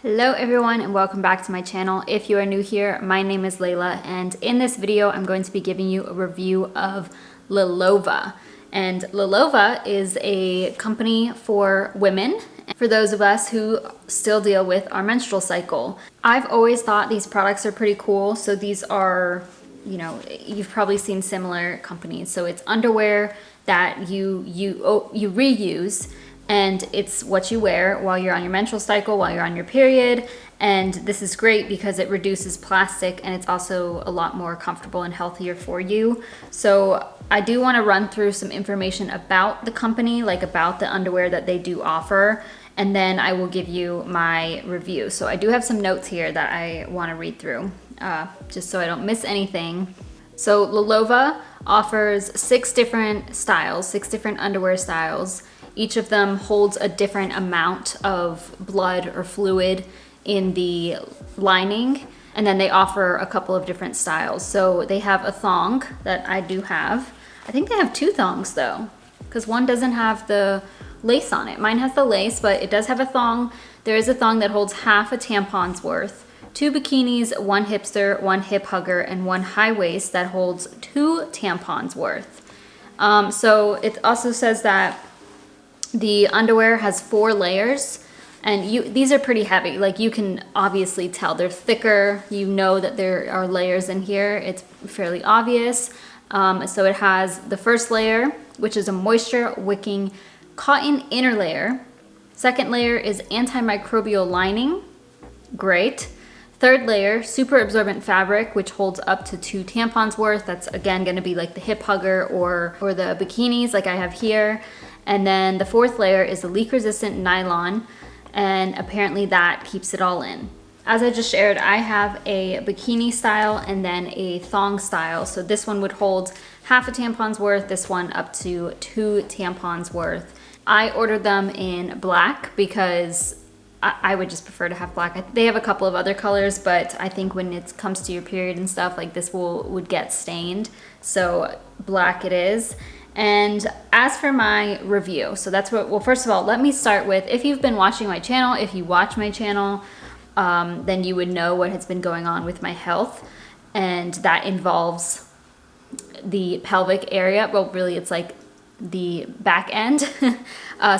Hello everyone and welcome back to my channel. If you are new here, my name is Layla and in this video I'm going to be giving you a review of Lilova. And Lilova is a company for women, for those of us who still deal with our menstrual cycle. I've always thought these products are pretty cool. So these are, you've probably seen similar companies. So it's underwear that you reuse, and it's what you wear while you're on your menstrual cycle, while you're on your period. And this is great because it reduces plastic and it's also a lot more comfortable and healthier for you. So I do want to run through some information about the company, like about the underwear that they do offer, and then I will give you my review. So I do have some notes here that I want to read through, just so I don't miss anything. So Lilova offers 6 different styles, 6 different underwear styles. Each of them holds a different amount of blood or fluid in the lining, and then they offer a couple of different styles. So they have a thong that I do have. I think they have 2 thongs though, because one doesn't have the lace on it. Mine has the lace, but it does have a thong. There is a thong that holds half a tampon's worth, 2 bikinis, 1 hipster, 1 hip hugger, and 1 high waist that holds 2 tampons worth. So it also says that the underwear has 4 layers, and these are pretty heavy. Like, you can obviously tell they're thicker. You know that there are layers in here. It's fairly obvious. So it has the first layer, which is a moisture wicking cotton inner layer. Second layer is antimicrobial lining. Great. Third layer, super absorbent fabric, which holds up to 2 tampons worth. That's again going to be like the hip hugger or the bikinis like I have here. And then the 4th layer is the leak resistant nylon, and apparently that keeps it all in. As I just shared, I have a bikini style and then a thong style. So this one would hold half a tampon's worth, this one up to 2 tampons worth. I ordered them in black because I would just prefer to have black. They have a couple of other colors, but I think when it comes to your period and stuff, like this would get stained. So black it is. And as for my review, so that's what, well, first of all, let me start with, if you've been watching my channel, if you watch my channel, then you would know what has been going on with my health. And that involves the pelvic area. Well, really it's like the back end.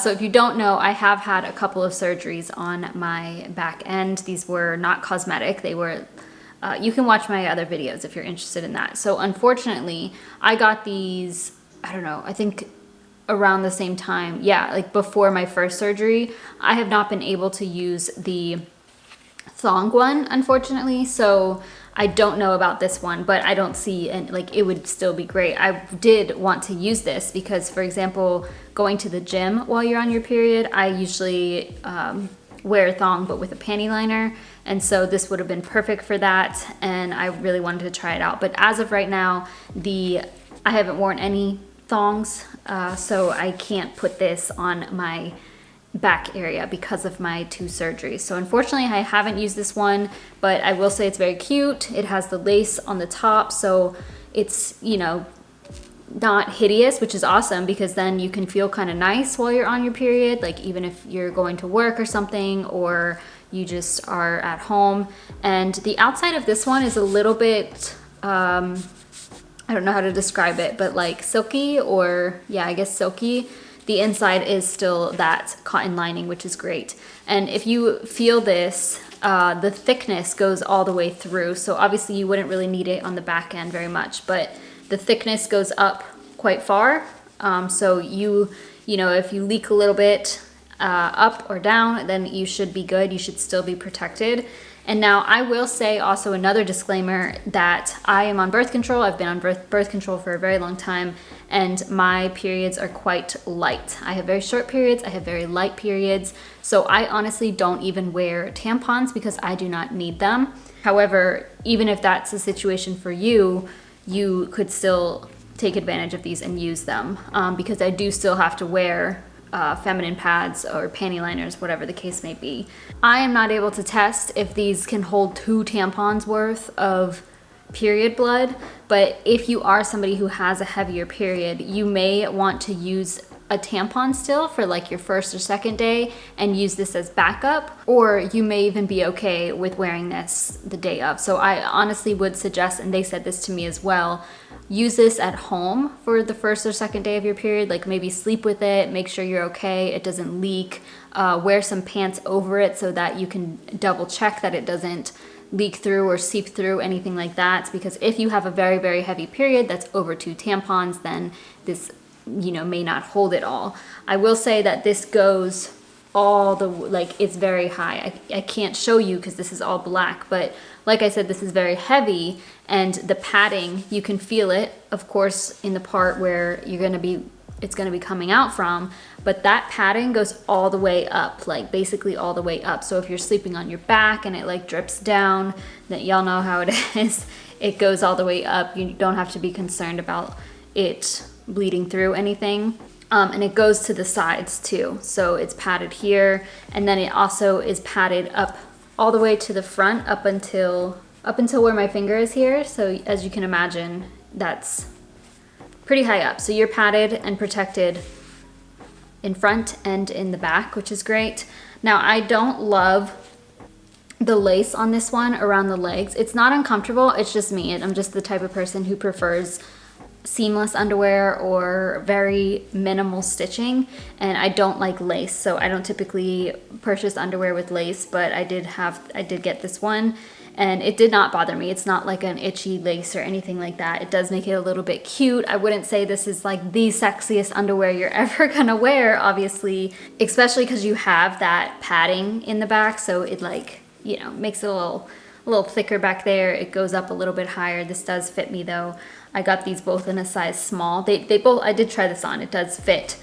So if you don't know, I have had a couple of surgeries on my back end. These were not cosmetic. They were, you can watch my other videos if you're interested in that. So unfortunately, I got these, I don't know, I think around the same time. Yeah, like before my first surgery. I have not been able to use the thong one, unfortunately. So I don't know about this one, but I don't see, and like it would still be great. I did want to use this because, for example, going to the gym while you're on your period, I usually wear a thong but with a panty liner, and so this would have been perfect for that, and I really wanted to try it out. But as of right now, I haven't worn any thongs, so I can't put this on my back area because of my 2 surgeries. So unfortunately I haven't used this one, but I will say it's very cute. It has the lace on the top, so it's, not hideous, which is awesome because then you can feel kind of nice while you're on your period, like even if you're going to work or something, or you just are at home. And the outside of this one is a little bit, I don't know how to describe it, but like silky, or yeah, I guess silky. The inside is still that cotton lining, which is great. And if you feel this, the thickness goes all the way through. So obviously you wouldn't really need it on the back end very much, but the thickness goes up quite far. So if you leak a little bit up or down, then you should be good. You should still be protected. And now I will say also another disclaimer that I am on birth control. I've been on birth control for a very long time, and my periods are quite light. I have very short periods. I have very light periods. So I honestly don't even wear tampons because I do not need them. However, even if that's the situation for you, you could still take advantage of these and use them, because I do still have to wear feminine pads or panty liners, whatever the case may be. I am not able to test if these can hold 2 tampons worth of period blood, but if you are somebody who has a heavier period, you may want to use a tampon still for like your first or second day and use this as backup, or you may even be okay with wearing this the day of. So I honestly would suggest, and they said this to me as well, use this at home for the first or second day of your period. Like maybe sleep with it, make sure you're okay, it doesn't leak. Wear some pants over it so that you can double check that it doesn't leak through or seep through, anything like that. Because if you have a very, very heavy period that's over 2 tampons, then this, you know, may not hold it all. I will say that this goes all the, like, it's very high. I can't show you because this is all black, but like I said, this is very heavy, and the padding, you can feel it, of course, in the part where it's gonna be coming out from, but that padding goes all the way up, like basically all the way up. So if you're sleeping on your back and it like drips down, then y'all know how it is. It goes all the way up. You don't have to be concerned about it bleeding through anything. And it goes to the sides too. So it's padded here, and then it also is padded up all the way to the front up until where my finger is here. So as you can imagine, that's pretty high up. So you're padded and protected in front and in the back, which is great. Now, I don't love the lace on this one around the legs. It's not uncomfortable, it's just me. I'm just the type of person who prefers seamless underwear or very minimal stitching, and I don't like lace, so I don't typically purchase underwear with lace, but I did get this one, and it did not bother me. It's not like an itchy lace or anything like that. It does make it a little bit cute. I wouldn't say this is like the sexiest underwear you're ever gonna wear, obviously, especially because you have that padding in the back, so it, like, you know, makes it a little thicker back there. It goes up a little bit higher. This does fit me though. I got these both in a size small. They both, I did try this on, it does fit.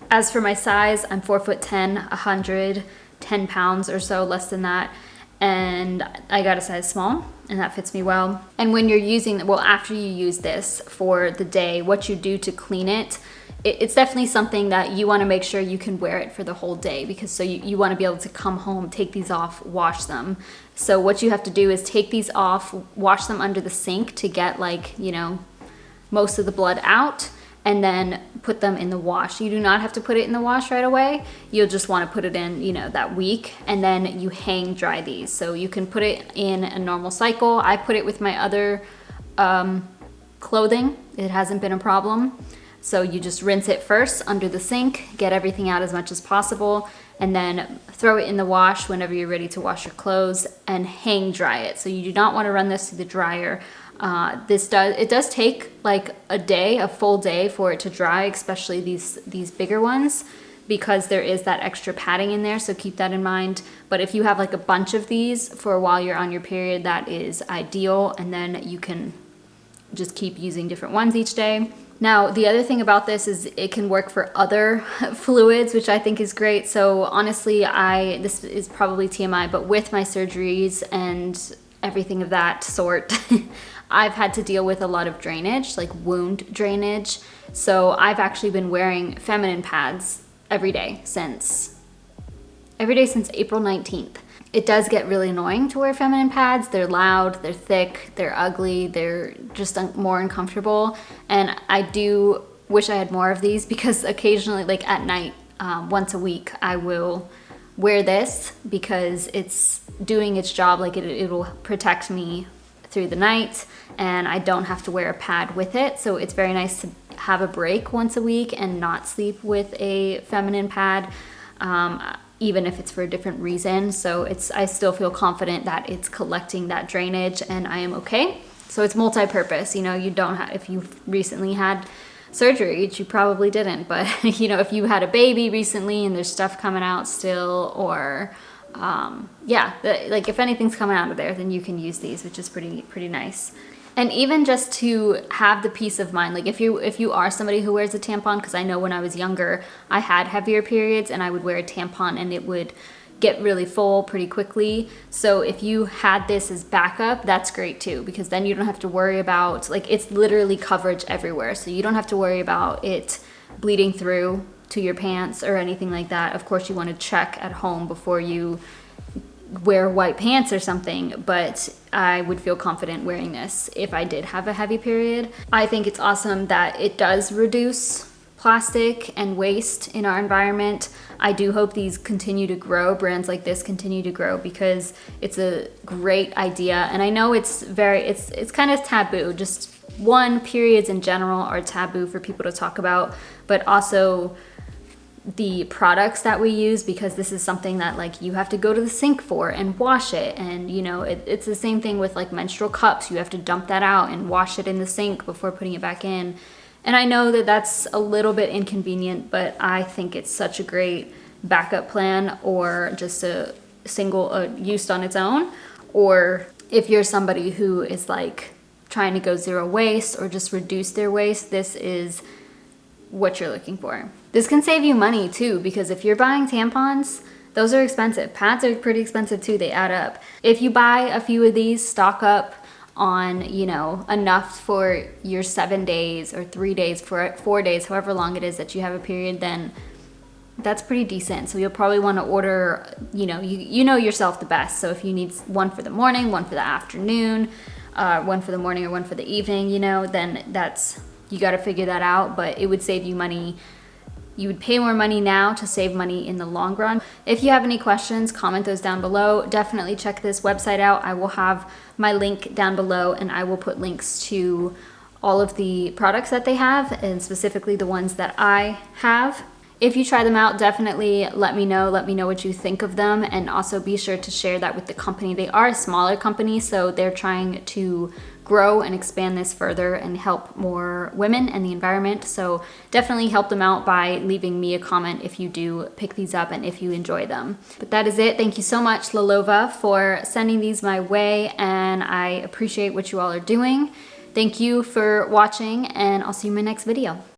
As for my size, I'm 4'10", 110 pounds or so, less than that. And I got a size small, and that fits me well. And when you're using, well, after you use this for the day, what you do to clean it, it's definitely something that you want to make sure you can wear it for the whole day, because so you want to be able to come home, take these off, wash them. So what you have to do is take these off, wash them under the sink to get, like, you know, most of the blood out, and then put them in the wash. You do not have to put it in the wash right away. You'll just want to put it in, you know, that week, and then you hang dry these. So you can put it in a normal cycle. I put it with my other clothing. It hasn't been a problem. So you just rinse it first under the sink, get everything out as much as possible, and then throw it in the wash whenever you're ready to wash your clothes, and hang dry it. So you do not want to run this through the dryer. It does take like a full day for it to dry, especially these bigger ones, because there is that extra padding in there, so keep that in mind. But if you have like a bunch of these for while you're on your period, that is ideal, and then you can just keep using different ones each day. Now, the other thing about this is it can work for other fluids, which I think is great. So honestly, this is probably TMI, but with my surgeries and everything of that sort, I've had to deal with a lot of drainage, like wound drainage. So I've actually been wearing feminine pads every day since April 19th. It does get really annoying to wear feminine pads. They're loud, they're thick, they're ugly, they're just more uncomfortable. And I do wish I had more of these, because occasionally, like at night, once a week, I will wear this because it's doing its job. Like it will protect me through the night, and I don't have to wear a pad with it. So it's very nice to have a break once a week and not sleep with a feminine pad, even if it's for a different reason. So I still feel confident that it's collecting that drainage and I am okay. So it's multi-purpose. You know, you don't have, if you've recently had surgery, which you probably didn't, but you know, if you had a baby recently and there's stuff coming out still, or like if anything's coming out of there, then you can use these, which is pretty nice. And even just to have the peace of mind, like if you are somebody who wears a tampon, because I know when I was younger, I had heavier periods and I would wear a tampon and it would get really full pretty quickly. So if you had this as backup, that's great too, because then you don't have to worry about, like, it's literally coverage everywhere. So you don't have to worry about it bleeding through to your pants or anything like that. Of course, you want to check at home before you wear white pants or something, but I would feel confident wearing this if I did have a heavy period. I think it's awesome that it does reduce plastic and waste in our environment. I do hope these continue to grow, brands like this continue to grow, because it's a great idea. And I know it's kind of taboo. Just periods in general are taboo for people to talk about, but also the products that we use, because this is something that like you have to go to the sink for and wash it. And you know, it's the same thing with like menstrual cups. You have to dump that out and wash it in the sink before putting it back in. And I know that that's a little bit inconvenient, but I think it's such a great backup plan, or just a single used on its own. Or if you're somebody who is like trying to go zero waste or just reduce their waste, this is what you're looking for. This can save you money too, because if you're buying tampons, those are expensive. Pads are pretty expensive too, they add up. If you buy a few of these, stock up on, you know, enough for your 7 days or 3 days, for 4 days, however long it is that you have a period, then that's pretty decent. So you'll probably want to order, you know, you know yourself the best. So if you need one for the morning, one for the afternoon, one for the morning or one for the evening, you know, then you got to figure that out. But it would save you money. You would pay more money now to save money in the long run. If you have any questions, comment those down below. Definitely check this website out. I will have my link down below, and I will put links to all of the products that they have, and specifically the ones that I have. If you try them out, definitely let me know. Let me know what you think of them, and also be sure to share that with the company. They are a smaller company, so they're trying to grow and expand this further and help more women and the environment. So definitely help them out by leaving me a comment if you do pick these up and if you enjoy them. But that is it. Thank you so much, Lilova, for sending these my way, and I appreciate what you all are doing. Thank you for watching, and I'll see you in my next video.